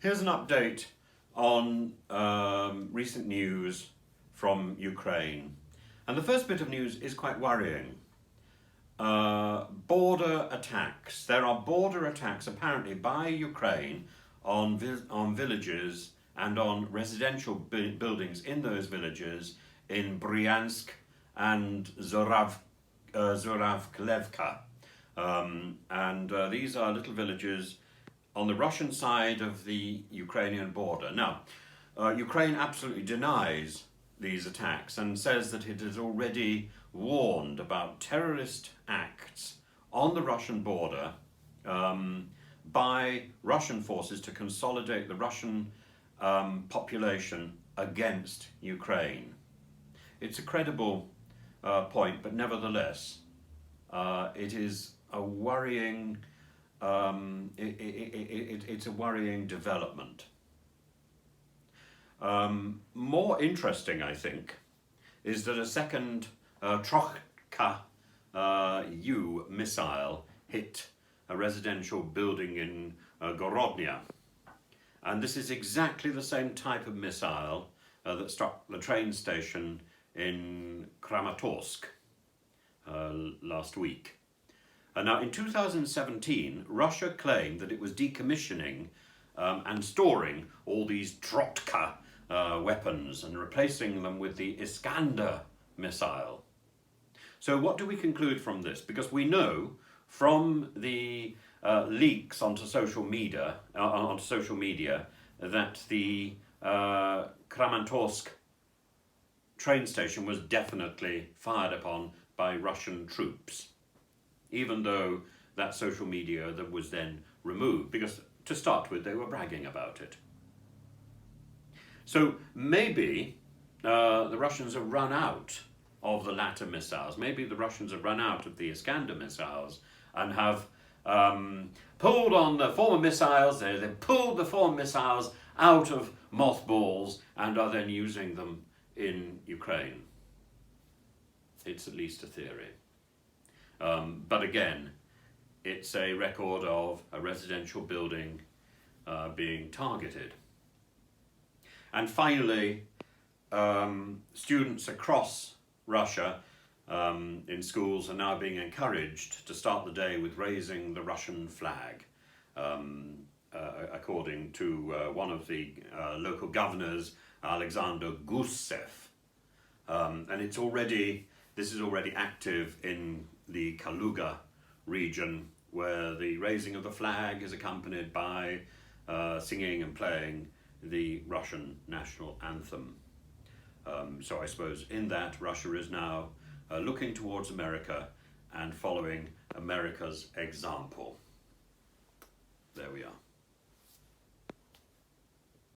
Here's an update on recent news from Ukraine. And the first bit of news is quite worrying. Border attacks. There are border attacks apparently by Ukraine on villages and on residential buildings in those villages in Bryansk and Zoravklevka. These are little villages on the Russian side of the Ukrainian border. Now, Ukraine absolutely denies these attacks and says that it has already warned about terrorist acts on the Russian border by Russian forces to consolidate the Russian population against Ukraine. It's a credible point, but nevertheless, it is a worrying. It's a worrying development. More interesting, I think, is that a second Trochka-U missile hit a residential building in Gorodnya. And this is exactly the same type of missile that struck the train station in Kramatorsk last week. Now, in 2017, Russia claimed that it was decommissioning and storing all these Trochka weapons and replacing them with the Iskander missile. So what do we conclude from this? Because we know from the leaks onto social media that the Kramatorsk train station was definitely fired upon by Russian troops, even though that social media that was then removed, because to start with they were bragging about it. So maybe the Russians have run out of the latter missiles. Maybe the Russians have run out of the Iskander missiles and have pulled on the former missiles. They've pulled the former missiles out of mothballs and are then using them in Ukraine. It's at least a theory. But again, it's a record of a residential building being targeted. And finally, students across Russia in schools are now being encouraged to start the day with raising the Russian flag, according to one of the local governors, Alexander Gusev. And this is already active in the Kaluga region, where the raising of the flag is accompanied by singing and playing the Russian national anthem. So I suppose in that Russia is now looking towards America and following America's example. There we are.